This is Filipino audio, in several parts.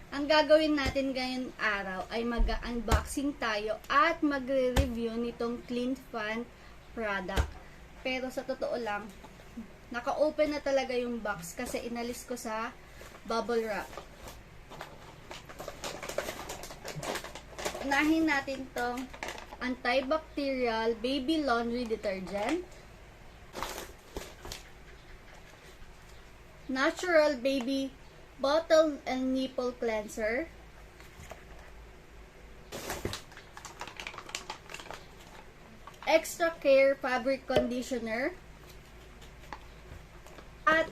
Ang gagawin natin ngayong araw ay mag-unboxing tayo at magre-review nitong Clean Fan product. Pero sa totoo lang, naka-open na talaga yung box kasi inalis ko sa bubble wrap. Unahin natin tong antibacterial baby laundry detergent, natural baby bottle and nipple cleanser, extra care fabric conditioner, at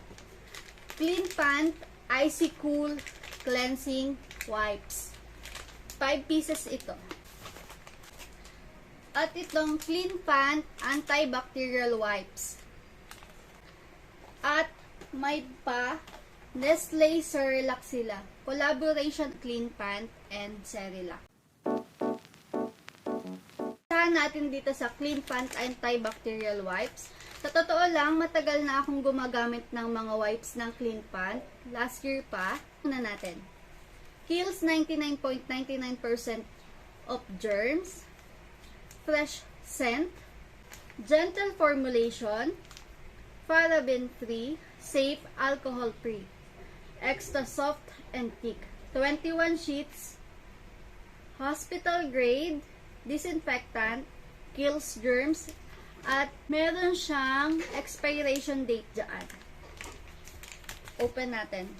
Clean Fan Icy Cool Cleansing Wipes. 5 pieces ito. At itong Clean Fan Antibacterial Wipes. At may pa Nestle Cerelac sila. Collaboration Clean Fan and Cerelac. Saan natin dito sa Clean Fan Antibacterial Wipes. Sa totoo lang, matagal na akong gumagamit ng mga wipes ng Clean Fan. Last year pa. Una natin. Kills 99.99% of germs. Fresh scent. Gentle formulation. Paraben-free. Safe, alcohol-free. Extra soft and thick. 21 sheets. Hospital grade. Disinfectant. Kills germs. At meron siyang expiration date dyan. Open natin.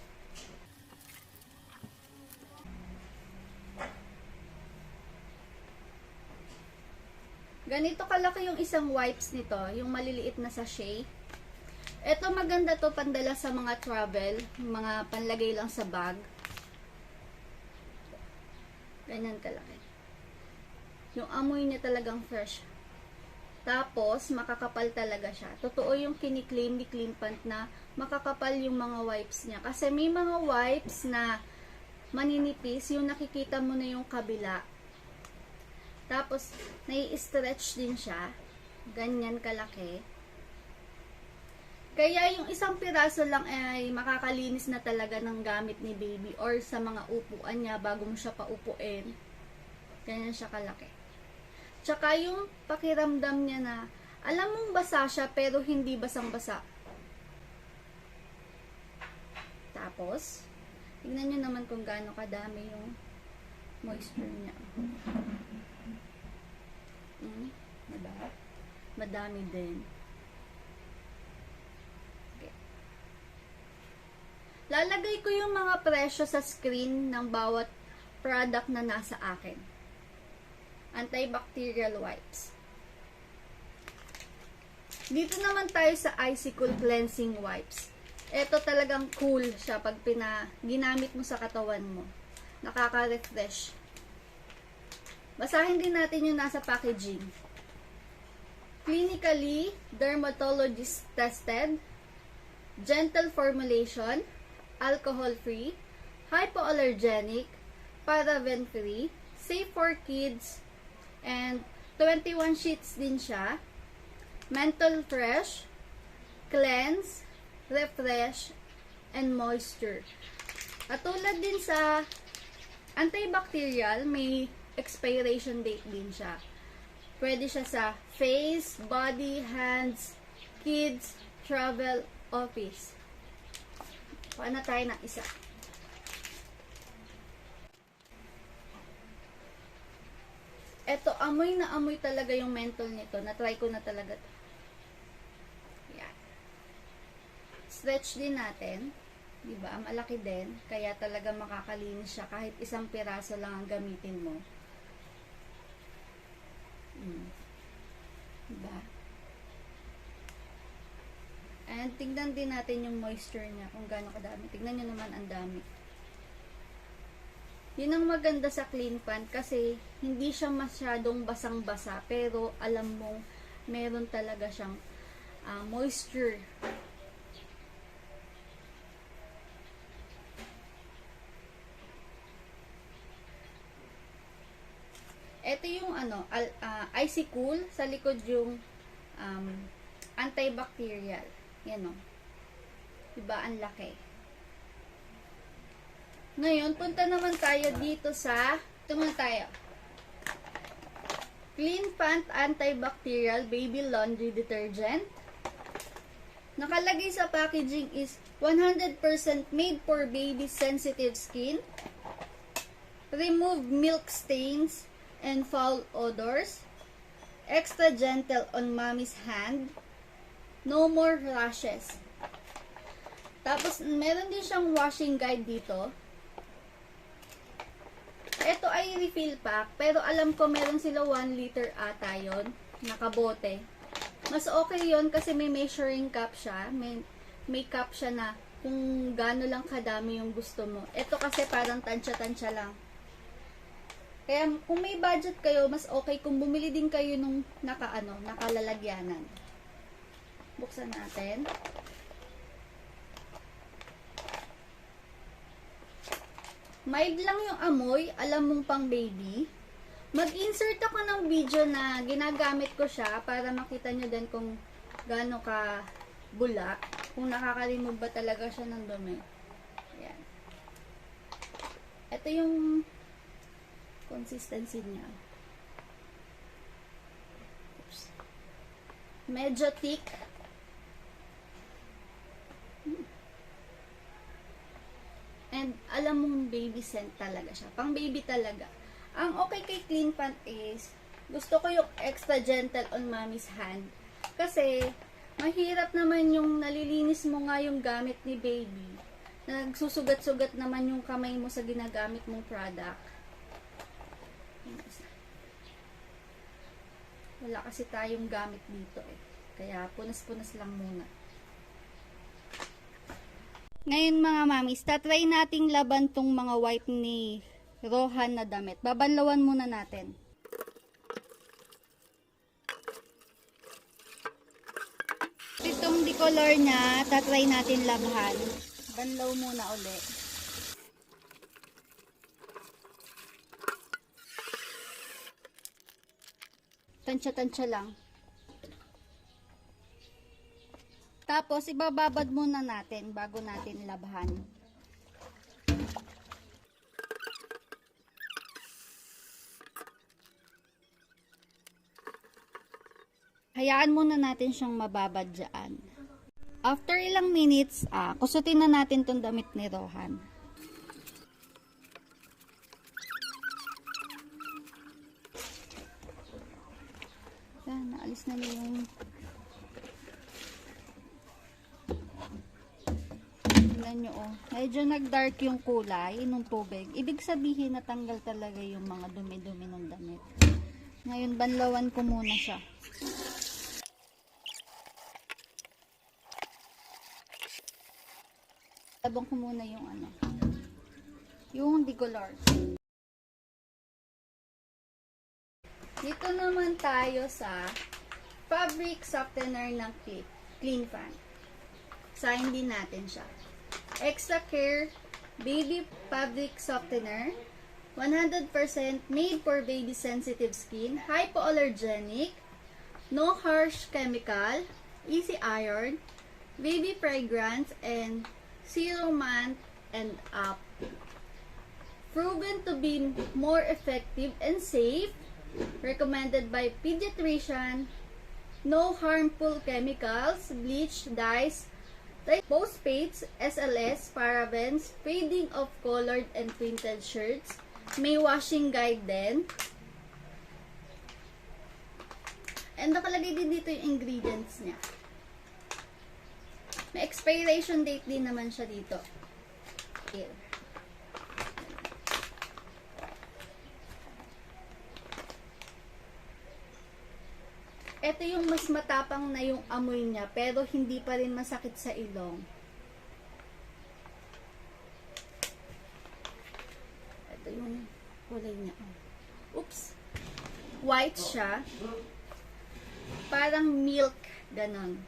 Ganito kalaki yung isang wipes nito, yung maliliit na sachet. Ito maganda to pandala sa mga travel, mga panlagay lang sa bag. Ganyan kalaki. Yung amoy niya talagang fresh. Tapos, makakapal talaga siya. Totoo yung kiniklaim ni Clean Fan na makakapal yung mga wipes niya. Kasi may mga wipes na maninipis, yung nakikita mo na yung kabila. Tapos, nai-stretch din siya. Ganyan kalaki. Kaya yung isang piraso lang ay makakalinis na talaga ng gamit ni baby or sa mga upuan niya bago mo siya paupuin. Ganyan siya kalaki. Tsaka yung pakiramdam niya na alam mong basa siya pero hindi basang-basa. Tapos, tignan nyo naman kung gaano kadami yung moisture niya. Diba? Madami din. Okay. Lalagay ko yung mga presyo sa screen ng bawat product na nasa akin. Antibacterial wipes. Dito naman tayo sa Icy Cool Cleansing Wipes. Ito talagang cool siya pag ginamit mo sa katawan mo. Nakaka-refresh. Basahin din natin yung nasa packaging. Clinically, dermatologist tested, gentle formulation, alcohol-free, hypoallergenic, paraben-free, safe for kids, and 21 sheets din siya. Menthol fresh, cleanse, refresh, and moisture. At tulad din sa antibacterial, may expiration date din siya. Pwede siya sa face, body, hands, kids, travel, office. Kuha na tayo ng isa. Eto, amoy na amoy talaga yung menthol nito. Na-try ko na talaga to. Yan. Stretch din natin. Diba? Malaki din. Kaya talaga makakalinis siya. Kahit isang piraso lang ang gamitin mo. Diba? And tignan din natin yung moisture niya. Kung gaano kadami. Tignan nyo naman ang dami. Yun ang maganda sa Clean Fan kasi hindi siya masyadong basang-basa pero alam mong meron talaga siyang moisture. Ito yung Icy Cool, sa likod yung antibacterial. Yan o. Diba? Ang laki. Ngayon, punta naman tayo dito sa, ito muna tayo. Clean Pant Antibacterial Baby Laundry Detergent. Nakalagay sa packaging is 100% made for baby sensitive skin. Remove milk stains and foul odors. Extra gentle on mommy's hand. No more rashes. Tapos, meron din siyang washing guide dito. Ito ay refill pack, pero alam ko meron sila 1 liter ata yun, nakabote. Mas okay yon kasi may measuring cup siya, may cup siya na kung gaano lang kadami yung gusto mo. Ito kasi parang tansya-tansya lang. Kaya kung may budget kayo, mas okay kung bumili din kayo nung nakalalagyanan. Buksan natin. Mild lang yung amoy, alam mong pang baby. Mag-insert ako ng video na ginagamit ko siya para makita nyo din kung gaano ka bula. Kung nakaka-remove ba talaga siya ng dumi. Ayan. Ito yung consistency niya. Oops. Medyo thick. And alam mong baby scent talaga siya. Pang baby talaga. Ang okay kay Clean Pant is, gusto ko yung extra gentle on mommy's hand. Kasi, mahirap naman yung nalilinis mo nga yung gamit ni baby. Nagsusugat-sugat naman yung kamay mo sa ginagamit mong product. Wala kasi tayong gamit dito eh. Kaya punas-punas lang muna. Ngayon mga mamis, tatry nating laban tong mga wipe ni Rohan na damit. Babanlawan muna natin. Itong decolor niya, tatry natin labhan. Banlaw muna uli. Tansya-tansya lang. Tapos, ibababad muna natin bago natin labhan. Hayaan muna natin siyang mababad dyan. After ilang minutes, kusutin na natin tong damit ni Rohan. Yan, naalis na niya yung nyo, oh. Medyo nag-dark yung kulay ng tubig. Ibig sabihin natanggal talaga yung mga dumi-dumi ng damit. Ngayon, banlawan ko muna siya. Labang ko muna yung decolor. Dito naman tayo sa fabric softener ng Clean Pant. Sahin din natin siya. Extra Care Baby Fabric Softener, 100% made for baby sensitive skin, hypoallergenic, no harsh chemical, easy iron, baby fragrance, and zero month and up. Proven to be more effective and safe, recommended by pediatrician, no harmful chemicals, bleach, dyes, phosphates, SLS, parabens, fading of colored and printed shirts. May washing guide din. And nakalagay din dito yung ingredients niya. May expiration date din naman siya dito. Here. Ito yung mas matapang na yung amoy niya, pero hindi pa rin masakit sa ilong. Ito yung kulay niya. Oops! White siya. Parang milk, ganon.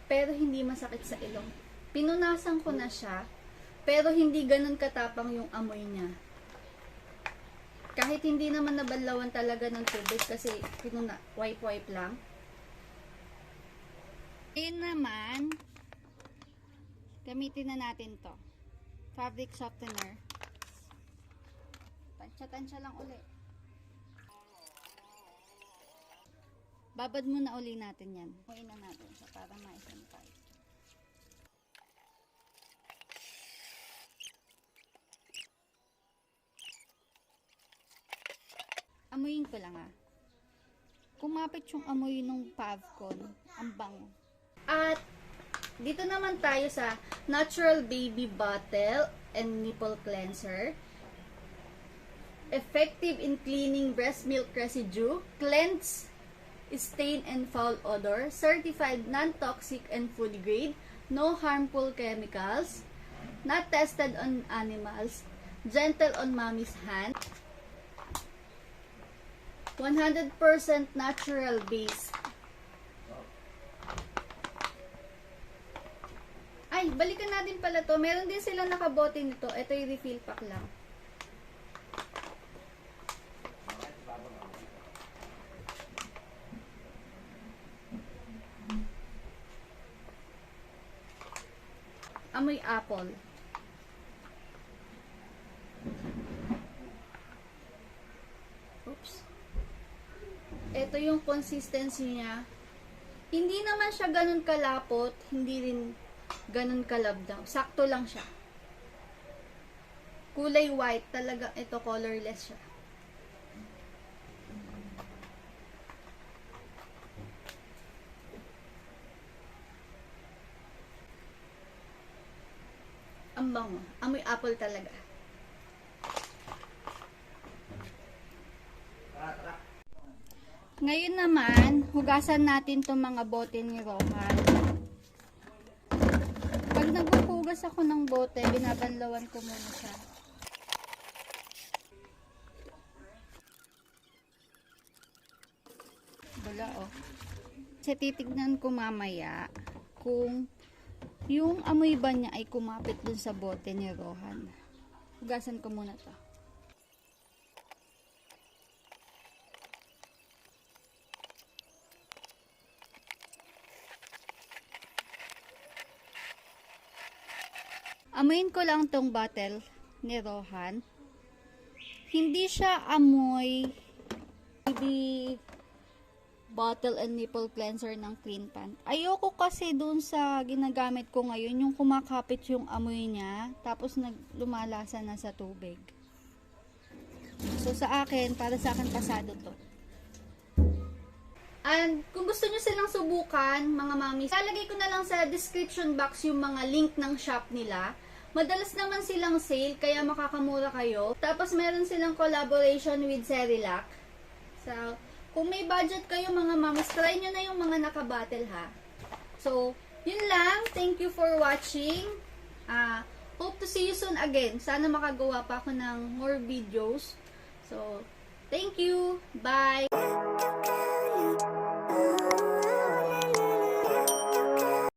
Pero hindi masakit sa ilong. Pinunasan ko na siya, pero hindi ganon katapang yung amoy niya. Kahit hindi naman nabanlawan talaga ng tubig kasi wipe lang. Ngayon naman, Gamitin na natin to. Fabric softener. Tansya-tansya lang uli. Babad muna uli natin yan. Huwin na natin siya para ma-sanitize. Amuyin ko lang Kumapit yung amoy ng Pavcon. Ang bango. At dito naman tayo sa Natural Baby Bottle and Nipple Cleanser. Effective in cleaning breast milk residue, cleanse, stain and foul odor, certified non-toxic and food grade, no harmful chemicals, not tested on animals, gentle on mommy's hand, 100% natural base. Ay, balikan natin pala to. Meron din silang nakabote nito. Ito yung refill pack lang. Amoy apple. Oops. Ito yung consistency niya. Hindi naman siya ganun kalapot, hindi rin ganun kalabdaw. Sakto lang siya. Kulay white, talaga ito colorless siya. Ang bango. Amoy apple talaga. Ngayon naman, hugasan natin itong mga bote ni Rohan. Pag naghuhugas ako ng bote, binabanlawan ko muna siya. Wala Kasi titignan ko mamaya kung yung amoy ba niya ay kumapit dun sa bote ni Rohan. Hugasan ko muna to. Amoyin ko lang tong bottle ni Rohan. Hindi siya amoy baby bottle and nipple cleanser ng Clean Pant. Ayoko kasi dun sa ginagamit ko ngayon, yung kumakapit yung amoy niya, tapos lumalasa na sa tubig. So sa akin, para sa akin pasado to. And kung gusto nyo silang subukan, mga mami, lalagay ko na lang sa description box yung mga link ng shop nila. Madalas naman silang sale, kaya makakamura kayo. Tapos meron silang collaboration with Cerilac. So, kung may budget kayo mga mamis, try nyo na yung mga naka-bottle ha. So, yun lang. Thank you for watching. Hope to see you soon again. Sana makagawa pa ako ng more videos. So, thank you. Bye!